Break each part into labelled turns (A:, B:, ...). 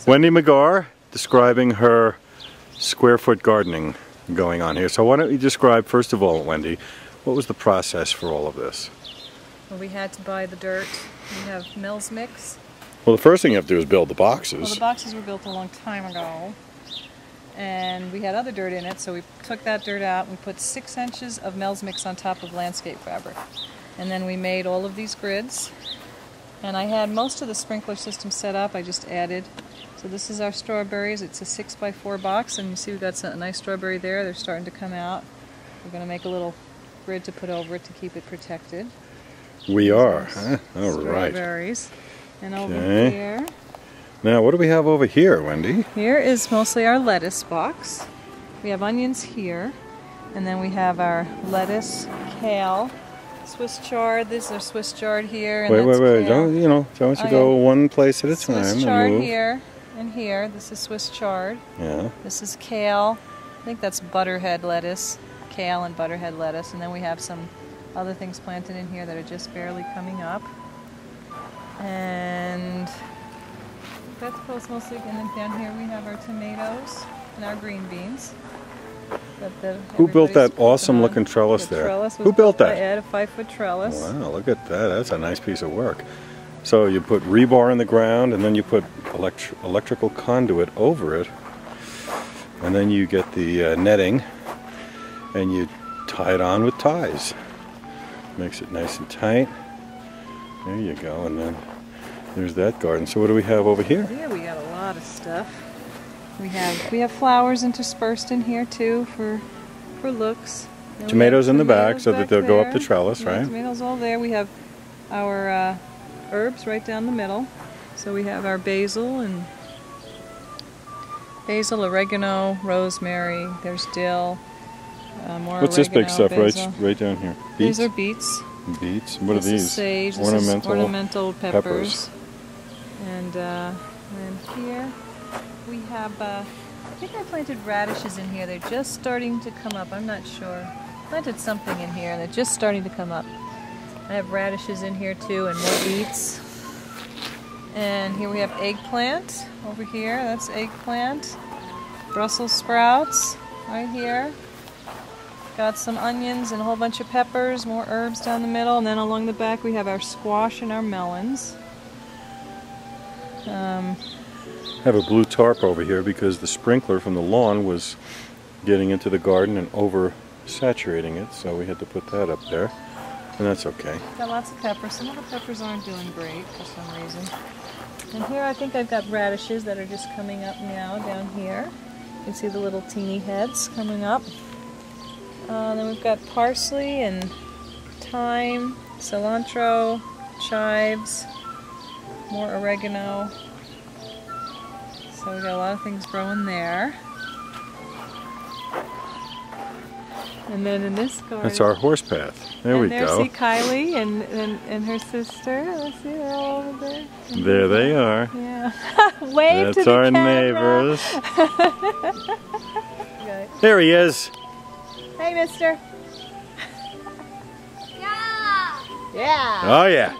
A: Wendy McGar describing her square foot gardening going on here. So why don't you describe, first of all, Wendy, what was the process for all of this?
B: Well, we had to buy the dirt. We have Mills mix.
A: Well, the first thing you have to do is build the boxes.
B: Well, the boxes were built a long time ago. And we had other dirt in it, so we took that dirt out and we put 6 inches of Mills mix on top of landscape fabric. And then we made all of these grids. And I had most of the sprinkler system set up. I just added. So this is our strawberries. It's a 6x4 box, and you see we've got a nice strawberry there. They're starting to come out. We're going to make a little grid to put over it to keep it protected.
A: We are, huh? All right.
B: Strawberries. And over here.
A: Now, what do we have over here, Wendy?
B: Here is mostly our lettuce box. We have onions here, and then we have our lettuce, kale, Swiss chard. This is Swiss chard here. And
A: Wait! Don't you go one place at a time.
B: Swiss chard here and here. This is Swiss chard.
A: Yeah.
B: This is kale. I think that's butterhead lettuce, kale and butterhead lettuce, and then we have some other things planted in here that are just barely coming up. And vegetables mostly, and then down here we have our tomatoes and our green beans.
A: Who built that awesome looking trellis there? Who built that?
B: I had a 5-foot trellis.
A: Wow, look at that. That's a nice piece of work. So you put rebar in the ground, and then you put electrical conduit over it, and then you get the netting, and you tie it on with ties. Makes it nice and tight. There you go, and then there's that garden. So what do we have over here?
B: Here we got a lot of stuff. We have flowers interspersed in here too for looks. Then
A: tomatoes in the back so that they'll go up the trellis, right?
B: Tomatoes all there. We have our herbs right down the middle. So we have our basil, oregano, rosemary. There's dill. More
A: What's
B: oregano,
A: this big stuff
B: basil.
A: right down here? Beets?
B: These are beets.
A: Beets. What
B: this
A: are these?
B: Is sage.
A: Ornamental,
B: this is ornamental peppers. And here we have, I think I planted radishes in here. They're just starting to come up. I'm not sure. Planted something in here and they're just starting to come up. I have radishes in here too and more beets. And here we have eggplant over here. That's eggplant. Brussels sprouts right here. Got some onions and a whole bunch of peppers, more herbs down the middle, and then along the back we have our squash and our melons.
A: Have a blue tarp over here because the sprinkler from the lawn was getting into the garden and over-saturating it, so we had to put that up there, and that's okay.
B: Got lots of peppers. Some of the peppers aren't doing great for some reason. And here I think I've got radishes that are just coming up now down here. You can see the little teeny heads coming up. Then we've got parsley and thyme, cilantro, chives, more oregano. So we've got a lot of things growing there. And then in this garden...
A: That's our horse path. There we go.
B: See Kylie and her sister. Let's see, they're all over there.
A: There they are.
B: Yeah. Wave
A: That's
B: to the
A: our
B: camera.
A: neighbors. There he is.
B: Hey, mister.
C: Yeah.
B: Yeah.
A: Oh yeah.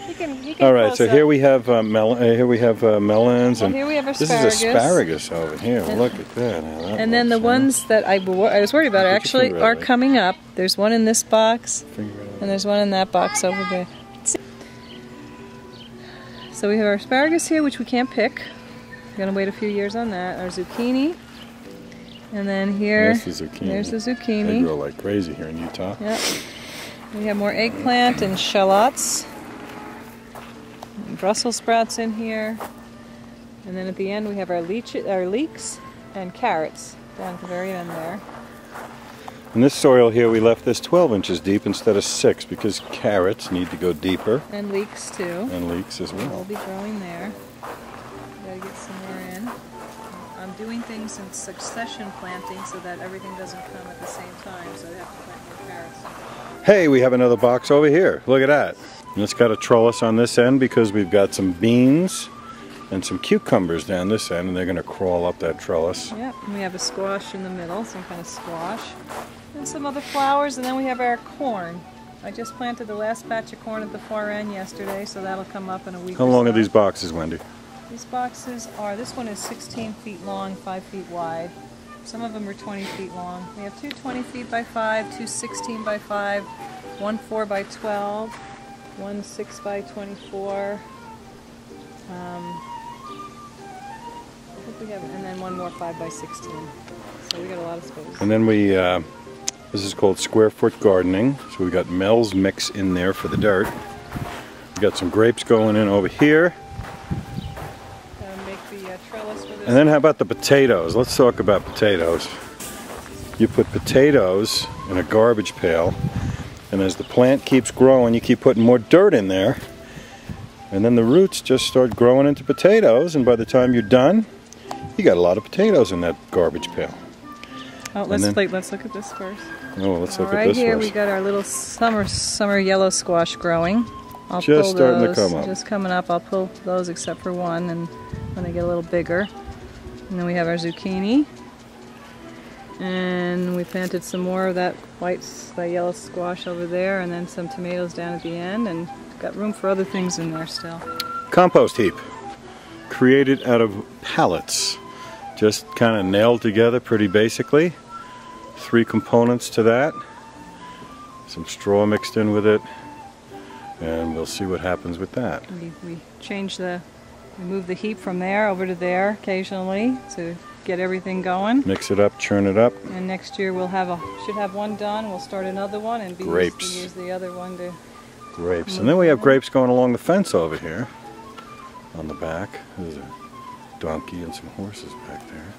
B: You can
A: All right.
B: close
A: So
B: up.
A: here we have melons, and
B: here we have
A: this is
B: asparagus.
A: asparagus over here. Look at that.
B: And then the ones that I was worried about actually are coming up. There's one in this box, and there's one in that box over there. So we have our asparagus here, which we can't pick. We're gonna wait a few years on that. Our zucchini. And then here,
A: there's the zucchini.
B: There's the zucchini.
A: They grow like crazy here in Utah.
B: Yep. We have more eggplant and shallots. And Brussels sprouts in here. And then at the end we have our leeks and carrots down at the very end there.
A: In this soil here we left this 12 inches deep instead of 6 because carrots need to go deeper.
B: And leeks too.
A: And leeks as well.
B: They'll be growing there. Gotta get some more in. I'm doing things in succession planting so that everything doesn't come at the same time, so I have to plant more carrots.
A: Hey, we have another box over here. Look at that. And it's got a trellis on this end because we've got some beans and some cucumbers down this end, and they're going to crawl up that trellis.
B: Yep, and we have a squash in the middle, some kind of squash. And some other flowers, and then we have our corn. I just planted the last batch of corn at the far end yesterday, so that'll come up in a week.
A: How long are these boxes, Wendy?
B: These boxes are, this one is 16 feet long, 5 feet wide. Some of them are 20 feet long. We have two 20 feet by 5, two 16 by 5, one 4 by 12, one 6 by 24. I think we have, and then one more 5 by 16. So we got a lot of space.
A: And then we, this is called square foot gardening. So we got Mel's mix in there for the dirt. We got some grapes going in over here.
B: Make the trellis for this.
A: And then how about the potatoes? Let's talk about potatoes. You put potatoes in a garbage pail, and as the plant keeps growing, you keep putting more dirt in there. And then the roots just start growing into potatoes, and by the time you're done, you got a lot of potatoes in that garbage pail.
B: Oh, let's look at this first.
A: Oh, let's look at
B: Right
A: this
B: here
A: first.
B: we got our little summer yellow squash growing. I'll
A: Just
B: pull
A: starting to
B: those.
A: come up.
B: Just coming up. I'll pull those except for one, and when they get a little bigger. And then we have our zucchini. And we planted some more of that that yellow squash over there, and then some tomatoes down at the end, and got room for other things in there still.
A: Compost heap, created out of pallets, just kind of nailed together pretty basically. 3 components to that, some straw mixed in with it, and we'll see what happens with that.
B: We move the heap from there over to there occasionally to get everything going.
A: Mix it up, churn it up.
B: And next year we'll should have one done. We'll start another one and use the other one to.
A: Grapes. And then we have grapes going along the fence over here on the back. There's a donkey and some horses back there.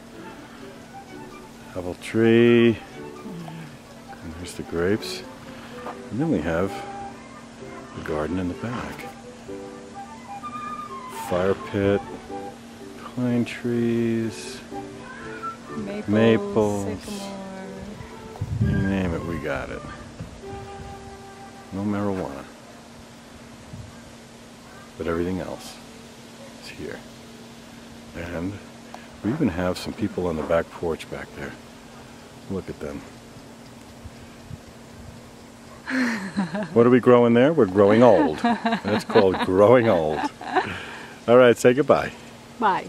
A: Apple tree. And there's the grapes. And then we have the garden in the back. Fire pit, pine trees, maples,
B: sycamore.
A: you name it, we got it. No marijuana. But everything else is here. And we even have some people on the back porch back there. Look at them. What are we growing there? We're growing old. That's called growing old. All right, say goodbye.
B: Bye.